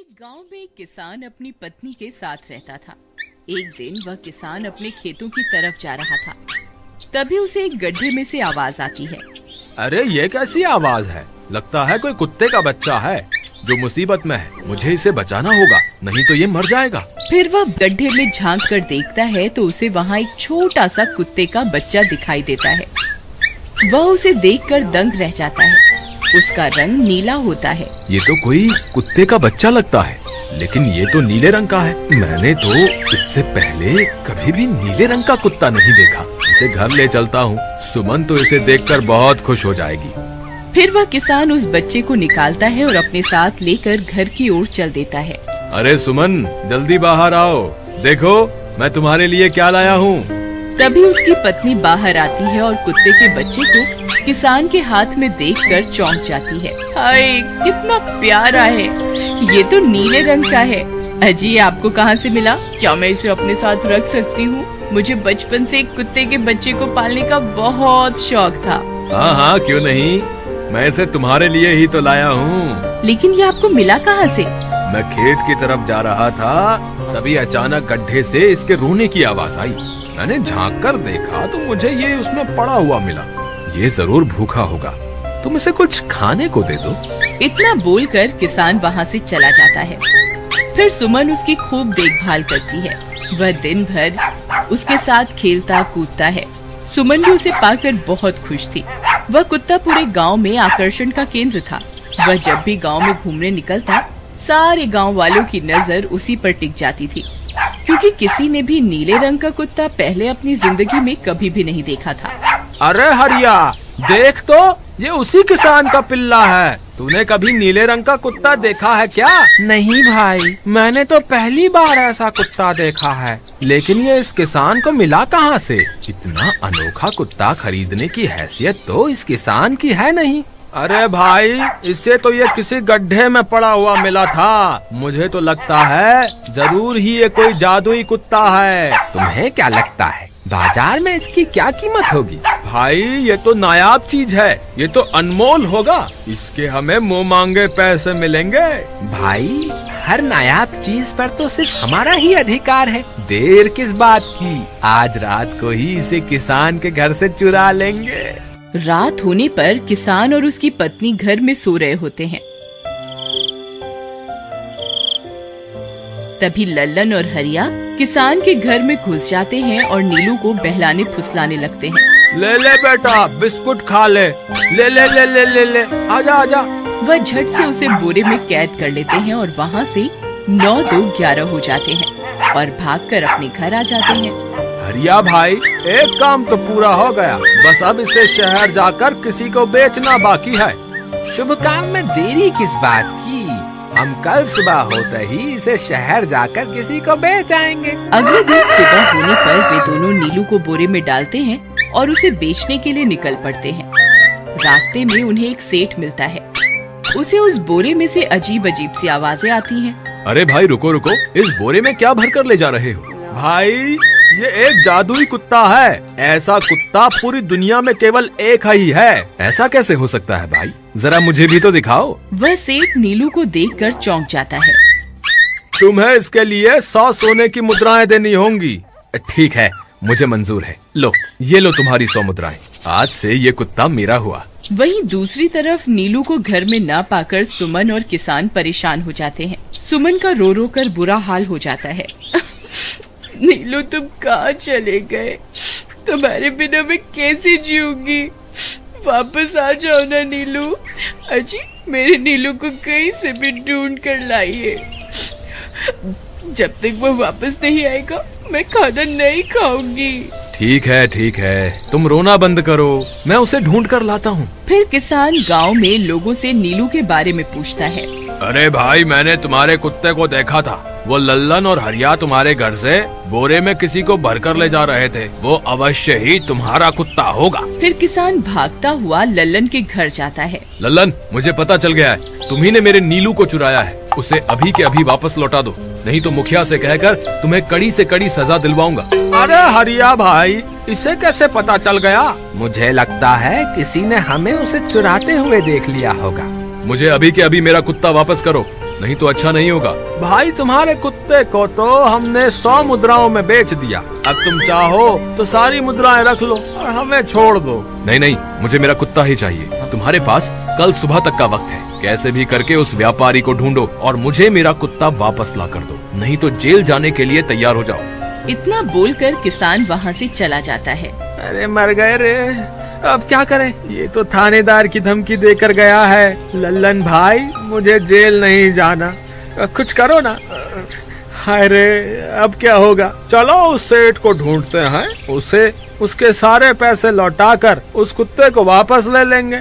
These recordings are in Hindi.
एक गांव में एक किसान अपनी पत्नी के साथ रहता था। एक दिन वह किसान अपने खेतों की तरफ जा रहा था। तभी उसे एक गड्ढे में से आवाज आती है। अरे ये कैसी आवाज है? लगता है कोई कुत्ते का बच्चा है जो मुसीबत में है। मुझे इसे बचाना होगा, नहीं तो ये मर जाएगा। फिर वह गड्ढे में झांक कर देखता है तो उसे वहाँ एक छोटा सा कुत्ते का बच्चा दिखाई देता है। वह उसे देखकर दंग रह जाता है। उसका रंग नीला होता है। ये तो कोई कुत्ते का बच्चा लगता है, लेकिन ये तो नीले रंग का है। मैंने तो इससे पहले कभी भी नीले रंग का कुत्ता नहीं देखा। इसे घर ले चलता हूँ। सुमन तो इसे देखकर बहुत खुश हो जाएगी। फिर वह किसान उस बच्चे को निकालता है और अपने साथ लेकर घर की ओर चल देता है। अरे सुमन, जल्दी बाहर आओ, देखो मैं तुम्हारे लिए क्या लाया हूँ। तभी उसकी पत्नी बाहर आती है और कुत्ते के बच्चे को किसान के हाथ में देखकर चौंक जाती है। हाय, कितना प्यारा है! ये तो नीले रंग का है। अजी, ये आपको कहाँ से मिला? क्या मैं इसे अपने साथ रख सकती हूँ? मुझे बचपन से एक कुत्ते के बच्चे को पालने का बहुत शौक था। हाँ हाँ, क्यों नहीं, मैं इसे तुम्हारे लिए ही तो लाया हूँ। लेकिन ये आपको मिला कहाँ से? मैं खेत की तरफ जा रहा था, तभी अचानक गड्ढे से इसके रोने की आवाज आई। मैंने झांक कर देखा तो मुझे ये उसमें पड़ा हुआ मिला। ये जरूर भूखा होगा, तुम इसे कुछ खाने को दे दो। इतना बोलकर किसान वहाँ से चला जाता है। फिर सुमन उसकी खूब देखभाल करती है। वह दिन भर उसके साथ खेलता कूदता है। सुमन भी उसे पाकर बहुत खुश थी। वह कुत्ता पूरे गांव में आकर्षण का केंद्र था। वह जब भी गांव में घूमने निकलता, सारे गांव वालों की नजर उसी पर टिक जाती थी, क्योंकि किसी ने भी नीले रंग का कुत्ता पहले अपनी जिंदगी में कभी भी नहीं देखा था। अरे हरिया, देख तो, ये उसी किसान का पिल्ला है। तूने कभी नीले रंग का कुत्ता देखा है क्या? नहीं भाई, मैंने तो पहली बार ऐसा कुत्ता देखा है। लेकिन ये इस किसान को मिला कहाँ से? इतना अनोखा कुत्ता खरीदने की हैसियत तो इस किसान की है नहीं। अरे भाई, इससे तो ये किसी गड्ढे में पड़ा हुआ मिला था। मुझे तो लगता है जरूर ही ये कोई जादुई कुत्ता है। तुम्हें क्या लगता है बाजार में इसकी क्या कीमत होगी? भाई, ये तो नायाब चीज है, ये तो अनमोल होगा। इसके हमें मुंह मांगे पैसे मिलेंगे। भाई, हर नायाब चीज पर तो सिर्फ हमारा ही अधिकार है। देर किस बात की, आज रात को ही इसे किसान के घर से चुरा लेंगे। रात होने पर किसान और उसकी पत्नी घर में सो रहे होते हैं। तभी लल्लन और हरिया किसान के घर में घुस जाते हैं और नीलू को बहलाने फुसलाने लगते हैं। ले ले बेटा, बिस्कुट खा ले। ले ले ले ले ले ले, आजा आजा। वह झट से उसे बोरे में कैद कर लेते हैं और वहाँ से 9-2-11 हो जाते हैं और भागकर अपने घर आ जाते हैं। हरिया भाई, एक काम तो पूरा हो गया, बस अब इसे शहर जाकर किसी को बेचना बाकी है। शुभ काम में देरी किस बात की? हम कल सुबह होते ही इसे शहर जाकर किसी को बेच आएंगे। अगले दिन सुबह होने पर वे दोनों नीलू को बोरे में डालते हैं और उसे बेचने के लिए निकल पड़ते हैं। रास्ते में उन्हें एक सेठ मिलता है। उसे उस बोरे में से अजीब अजीब सी आवाजें आती हैं। अरे भाई, रुको रुको, इस बोरे में क्या भर कर ले जा रहे हो? भाई, ये एक जादुई कुत्ता है। ऐसा कुत्ता पूरी दुनिया में केवल एक ही है। ऐसा कैसे हो सकता है भाई? जरा मुझे भी तो दिखाओ। वह सेठ नीलू को देखकर चौंक जाता है। तुम्हें इसके लिए 100 सोने की मुद्राएं देनी होंगी। ठीक है, मुझे मंजूर है। लो, ये लो तुम्हारी 100 मुद्राएं। आज से ये कुत्ता मेरा हुआ। वहीं दूसरी तरफ नीलू को घर में न पाकर सुमन और किसान परेशान हो जाते हैं। सुमन का रो रो कर बुरा हाल हो जाता है। नीलू, तुम कहाँ चले गए? तुम्हारे बिना मैं कैसे जीऊंगी? वापस आ जाओ ना नीलू। अजी, मेरे नीलू को कहीं से भी ढूंढ कर लाइए। जब तक वो वापस नहीं आएगा, मैं खाना नहीं खाऊंगी। ठीक है, तुम रोना बंद करो, मैं उसे ढूंढ कर लाता हूँ। फिर किसान गांव में लोगों से नीलू के बारे में पूछता है। अरे भाई, मैंने तुम्हारे कुत्ते को देखा था। वो लल्लन और हरिया तुम्हारे घर से बोरे में किसी को भरकर ले जा रहे थे। वो अवश्य ही तुम्हारा कुत्ता होगा। फिर किसान भागता हुआ लल्लन के घर जाता है। लल्लन, मुझे पता चल गया है, तुम्ही ने मेरे नीलू को चुराया है। उसे अभी के अभी वापस लौटा दो, नहीं तो मुखिया से कहकर तुम्हें कड़ी से कड़ी सजा दिलवाऊंगा। अरे हरिया भाई, इसे कैसे पता चल गया? मुझे लगता है किसी ने हमें उसे चुराते हुए देख लिया होगा। मुझे अभी के अभी मेरा कुत्ता वापस करो, नहीं तो अच्छा नहीं होगा। भाई तुम्हारे कुत्ते को तो हमने 100 मुद्राओं में बेच दिया, अब तुम चाहो तो सारी मुद्राएं रख लो और हमें छोड़ दो। नहीं नहीं, मुझे मेरा कुत्ता ही चाहिए। तुम्हारे पास कल सुबह तक का वक्त है, कैसे भी करके उस व्यापारी को ढूंढो और मुझे मेरा कुत्ता वापस ला कर दो, नहीं तो जेल जाने के लिए तैयार हो जाओ। इतना बोलकर किसान वहाँ से चला जाता है। अरे मर गए रे, अब क्या करें? ये तो थानेदार की धमकी देकर गया है। लल्लन भाई, मुझे जेल नहीं जाना, कुछ करो ना। हाय रे, अब क्या होगा? चलो उस सेठ को ढूंढते हैं, उसे उसके सारे पैसे लौटाकर उस कुत्ते को वापस ले लेंगे।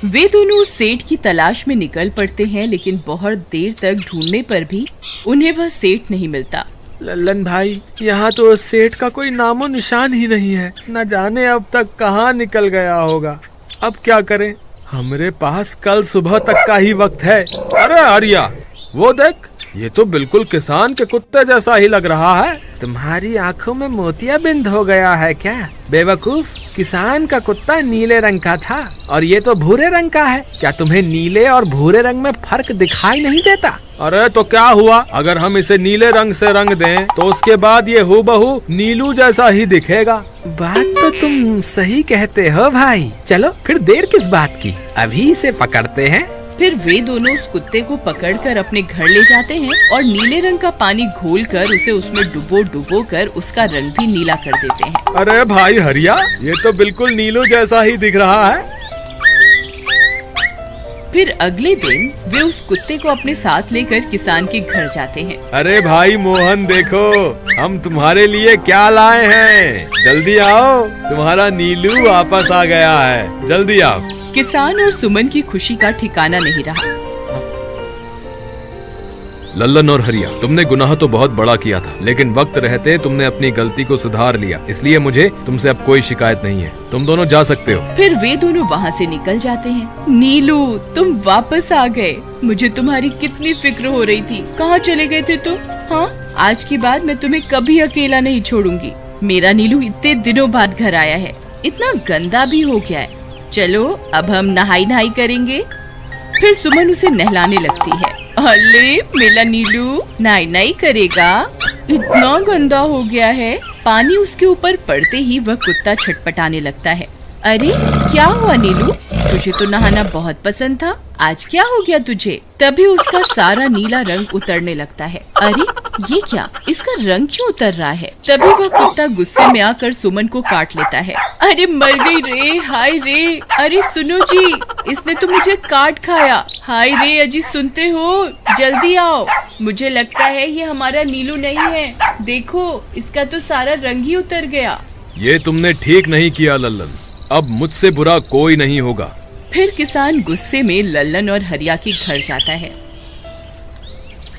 वे दोनों उस सेठ की तलाश में निकल पड़ते हैं, लेकिन बहुत देर तक ढूंढने पर भी उन्हें वह सेठ नहीं मिलता। लल्लन भाई, यहाँ तो उस सेठ का कोई नामो निशान ही नहीं है, न जाने अब तक कहाँ निकल गया होगा। अब क्या करें? हमारे पास कल सुबह तक का ही वक्त है। अरे आर्या, वो देख, ये तो बिल्कुल किसान के कुत्ते जैसा ही लग रहा है। तुम्हारी आंखों में मोतियाबिंद हो गया है क्या बेवकूफ? किसान का कुत्ता नीले रंग का था और ये तो भूरे रंग का है। क्या तुम्हें नीले और भूरे रंग में फर्क दिखाई नहीं देता? अरे तो क्या हुआ, अगर हम इसे नीले रंग से रंग दें तो उसके बाद ये हूबहू नीलू जैसा ही दिखेगा। बात तो तुम सही कहते हो भाई। चलो फिर देर किस बात की, अभी इसे पकड़ते हैं। फिर वे दोनों उस कुत्ते को पकड़कर अपने घर ले जाते हैं और नीले रंग का पानी घोलकर उसे उसमें डुबो कर उसका रंग भी नीला कर देते हैं। अरे भाई हरिया, ये तो बिल्कुल नीलू जैसा ही दिख रहा है। फिर अगले दिन वे उस कुत्ते को अपने साथ लेकर किसान के घर जाते हैं। अरे भाई मोहन, देखो हम तुम्हारे लिए क्या लाए हैं, जल्दी आओ, तुम्हारा नीलू वापस आ गया है, जल्दी आओ। किसान और सुमन की खुशी का ठिकाना नहीं रहा। लल्लन और हरिया, तुमने गुनाह तो बहुत बड़ा किया था, लेकिन वक्त रहते तुमने अपनी गलती को सुधार लिया, इसलिए मुझे तुमसे अब कोई शिकायत नहीं है। तुम दोनों जा सकते हो। फिर वे दोनों वहाँ से निकल जाते हैं। नीलू, तुम वापस आ गए। मुझे तुम्हारी कितनी फिक्र हो रही थी। कहाँ चले गए थे तुम? हाँ, आज के बाद मैं तुम्हें कभी अकेला नहीं छोड़ूंगी। मेरा नीलू इतने दिनों बाद घर आया है, इतना गंदा भी हो गया है। चलो अब हम नहाई करेंगे। फिर सुमन उसे नहलाने लगती है। अले मेरा नीलू नहाई करेगा, इतना गंदा हो गया है। पानी उसके ऊपर पड़ते ही वह कुत्ता छटपटाने लगता है। अरे क्या हुआ नीलू, तुझे तो नहाना बहुत पसंद था, आज क्या हो गया तुझे? तभी उसका सारा नीला रंग उतरने लगता है। अरे ये क्या, इसका रंग क्यों उतर रहा है? तभी वह कुत्ता गुस्से में आकर सुमन को काट लेता है। अरे मर गई रे, हाय रे। अरे सुनो जी, इसने तो मुझे काट खाया। हाय रे अजी, सुनते हो? जल्दी आओ, मुझे लगता है ये हमारा नीलू नहीं है। देखो, इसका तो सारा रंग ही उतर गया। ये तुमने ठीक नहीं किया लल्लन, अब मुझसे बुरा कोई नहीं होगा। फिर किसान गुस्से में लल्लन और हरिया के घर जाता है।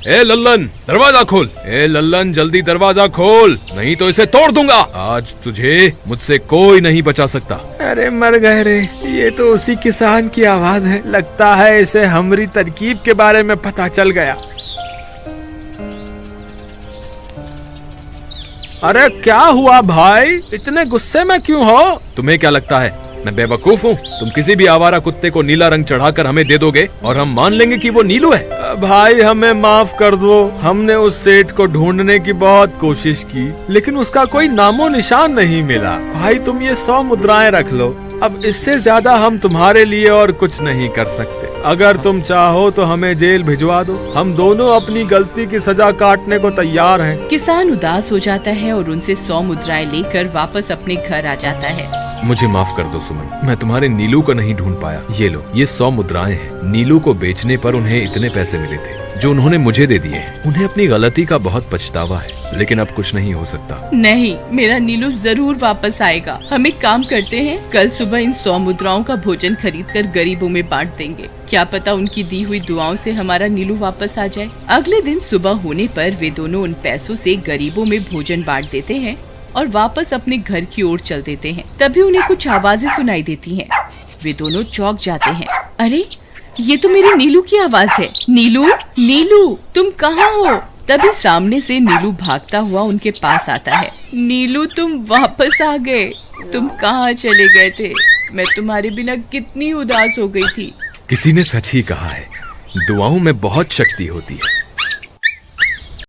ए लल्लन, दरवाजा खोल। ए लल्लन, जल्दी दरवाजा खोल, नहीं तो इसे तोड़ दूंगा। आज तुझे मुझसे कोई नहीं बचा सकता। अरे मर गए रे, ये तो उसी किसान की आवाज है। लगता है इसे हमारी तरकीब के बारे में पता चल गया। अरे क्या हुआ भाई, इतने गुस्से में क्यों हो? तुम्हें क्या लगता है मैं बेवकूफ हूँ? तुम किसी भी आवारा कुत्ते को नीला रंग चढ़ाकर हमें दे दोगे और हम मान लेंगे कि वो नीलू है? भाई हमें माफ कर दो, हमने उस सेठ को ढूंढने की बहुत कोशिश की, लेकिन उसका कोई नामो निशान नहीं मिला। भाई तुम ये 100 मुद्राएं रख लो, अब इससे ज्यादा हम तुम्हारे लिए और कुछ नहीं कर सकते। अगर तुम चाहो तो हमें जेल भिजवा दो, हम दोनों अपनी गलती की सजा काटने को तैयार हैं। किसान उदास हो जाता है और उनसे 100 मुद्राएं लेकर वापस अपने घर आ जाता है। मुझे माफ कर दो सुमन, मैं तुम्हारे नीलू को नहीं ढूंढ पाया। ये लो, ये 100 मुद्राएं हैं। नीलू को बेचने पर उन्हें इतने पैसे मिले थे जो उन्होंने मुझे दे दिए। उन्हें अपनी गलती का बहुत पछतावा है, लेकिन अब कुछ नहीं हो सकता। नहीं, मेरा नीलू जरूर वापस आएगा। हम एक काम करते हैं, कल सुबह इन 100 मुद्राओं का भोजन खरीदकर गरीबों में बांट देंगे। क्या पता उनकी दी हुई दुआओं से हमारा नीलू वापस आ जाए। अगले दिन सुबह होने पर वे दोनों उन पैसों से गरीबों में भोजन बांट देते हैं और वापस अपने घर की ओर चल देते हैं। तभी उन्हें कुछ आवाजें सुनाई देती हैं। वे दोनों चौंक जाते हैं। अरे ये तो मेरे नीलू की आवाज है। नीलू, नीलू तुम कहाँ हो? तभी सामने से नीलू भागता हुआ उनके पास आता है। नीलू तुम वापस आ गए, तुम कहाँ चले गए थे? मैं तुम्हारे बिना कितनी उदास हो गई थी। किसी ने सच ही कहा है, दुआओं में बहुत शक्ति होती है।